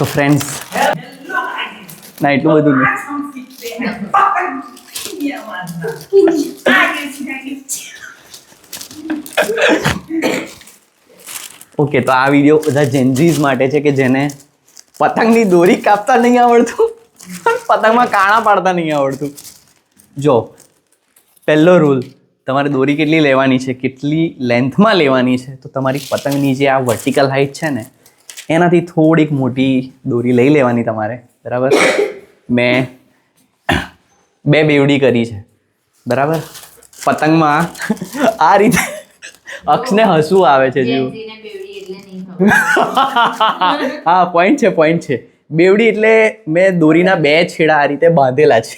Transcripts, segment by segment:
તો ફ્રેન્ડ્સ, ના એટલું બધું નહીં. ઓકે, તો આ વિડીયો બધા જેન્ઝીઝ માટે છે કે જેને પતંગની દોરી કાપતા નહીં આવડતું, પતંગમાં કાણા પાડતા નહીં આવડતું. જો પહેલો રૂલ, તમારે દોરી કેટલી લેવાની છે, કેટલી લેન્થમાં લેવાની છે. તો તમારી પતંગની જે આ વર્ટિકલ હાઇટ છે ને એનાથી થોડીક મોટી દોરી લઈ લેવાની તમારે. બરાબર, મેં 2 બેવડી કરી છે. બરાબર, પતંગમાં આ રીતે અક્ષને હસવું આવે છે જેવું. હા, પોઈન્ટ છે. બેવડી એટલે મેં દોરીના 2 છેડા આ રીતે બાંધેલા છે.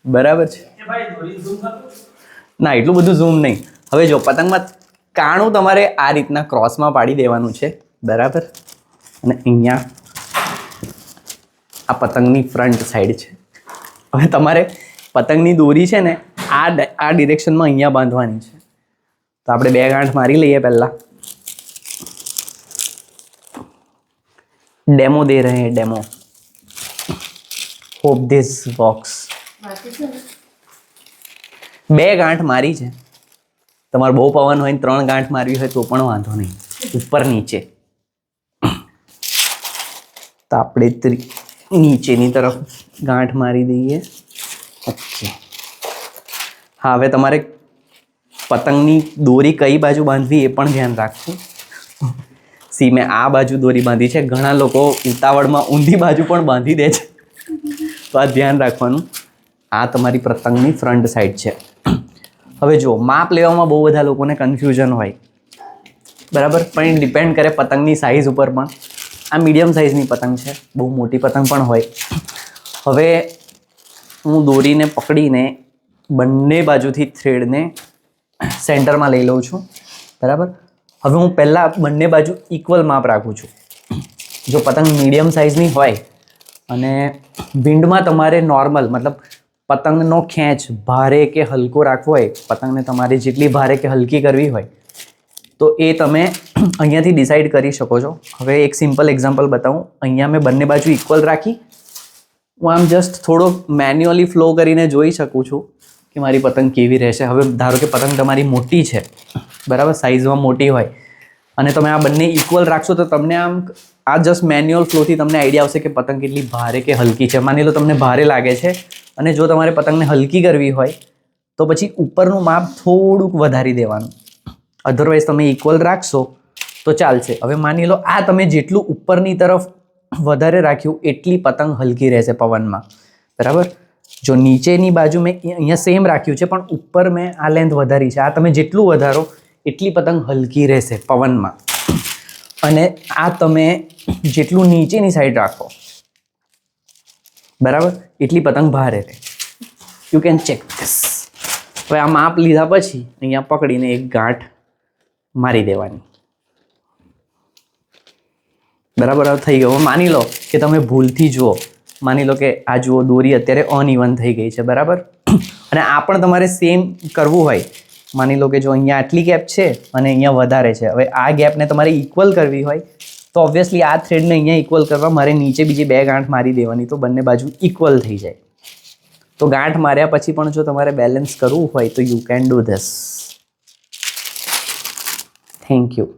બરાબર છે. ના, એટલું બધું ઝૂમ નહીં. હવે જો પતંગમાં કાણું તમારે આ રીતના ક્રોસમાં પાડી દેવાનું છે. બરાબર, અને અહીંયા આ પતંગની ફ્રન્ટ સાઈડ છે. હવે તમારે પતંગની દોરી છે ને આ ડિરેક્શનમાં અહીંયા બાંધવાની છે. તો આપણે 2 ગાંઠ મારી લઈએ. પહેલા डेमो दे रहे हैं, डेमो. Hope this works. 2 ગાંઠ મારી છે. તમારે બહુ પવન હોય ને 3 ગાંઠ મારવી હોય તો પણ વાંધો નહીં, ઉપર નીચે. તો આપણે નીચેની તરફ ગાંઠ મારી દઈએ. ઓકે, હા, હવે તમારે પતંગની દોરી કઈ બાજુ બાંધવી એ પણ ધ્યાન રાખવું. સી, મેં આ બાજુ દોરી બાંધી છે. ઘણા લોકો ઉતાવળમાં ઊંધી બાજુ પણ બાંધી દે છે, તો આ ધ્યાન રાખવાનું. આ તમારી પતંગની ફ્રન્ટ સાઈડ છે. હવે જો માપ લેવામાં બહુ બધા લોકોને કન્ફ્યુઝન હોય. બરાબર, પણ એ ડિપેન્ડ કરે પતંગની સાઇઝ ઉપર પણ. આ મીડિયમ સાઇઝની પતંગ છે, બહુ મોટી પતંગ પણ હોય. હવે હું દોરીને પકડીને બંને બાજુથી થ્રેડને સેન્ટરમાં લઈ લઉં છું. બરાબર, હવે હું પહેલાં બંને બાજુ ઇક્વલ માપ રાખું છું. જો પતંગ મીડિયમ સાઇઝની હોય અને વિન્ડમાં તમારે નોર્મલ, મતલબ પતંગનો ખેંચ ભારે કે હલકો રાખવો હોય, પતંગને તમારે જેટલી ભારે કે હલકી કરવી હોય તો એ તમે અહીંયાથી ડિસાઈડ કરી શકો છો. હવે એક સિમ્પલ એક્ઝામ્પલ બતાવું. અહીંયા મેં બંને બાજુ ઇક્વલ રાખી. હું આમ જસ્ટ થોડો મેન્યુઅલી ફ્લો કરીને જોઈ શકું છું કે મારી પતંગ કેવી રહેશે. હવે ધારો કે પતંગ તમારી મોટી છે, બરાબર, સાઇઝમાં મોટી હોય, અને તમે આ બંને ઇક્વલ રાખશો તો તમને આમ આ જસ્ટ મેન્યુઅલ ફ્લોથી તમને આઈડિયા આવશે કે પતંગ કેટલી ભારે કે હલકી છે. માની લો તમને ભારે લાગે છે અને જો તમારે પતંગને હલકી કરવી હોય તો પછી ઉપરનું માપ થોડુંક વધારી દેવાનું. અધરવાઇઝ તમે ઇક્વલ રાખશો તો ચાલશે. હવે માની લો આ તમે જેટલું ઉપરની તરફ વધારે રાખ્યું એટલી પતંગ હલકી રહેશે પવનમાં. બરાબર, જો નીચેની બાજુ મેં અહીંયા સેમ રાખ્યું છે પણ ઉપર મેં આ લેન્થ વધારી છે. આ તમે જેટલું વધારો એટલી પતંગ હલકી રહેશે પવનમાં. અને આ તમે જેટલું નીચેની સાઈડ રાખો, બરાબર, એટલી પતંગ ભારે રહે. You can check this. હવે આ માપ લીધા પછી અહીંયા પકડીને એક ગાંઠ મારી દેવાની. બરાબર, થઈ ગયો. માની લો કે તમે ભૂલથી જુઓ, માની લો કે આ જુઓ દોરી અત્યારે અનઇવન થઈ ગઈ છે. બરાબર, અને આ પણ તમારે સેમ કરવું હોય. માની લો કે જો અહીંયા આટલી ગેપ છે અને અહીંયા વધારે છે. હવે આ ગેપને તમારે ઇક્વલ કરવી હોય તો ઓબ્વિયસલી આ થ્રેડને અહીંયા ઇક્વલ કરવા મારે નીચે બીજી 2 ગાંઠ મારી દેવાની, તો બંને બાજુ ઇક્વલ થઈ જાય. તો ગાંઠ માર્યા પછી પણ જો તમારે બેલેન્સ કરવું હોય તો you can do this. Thank you.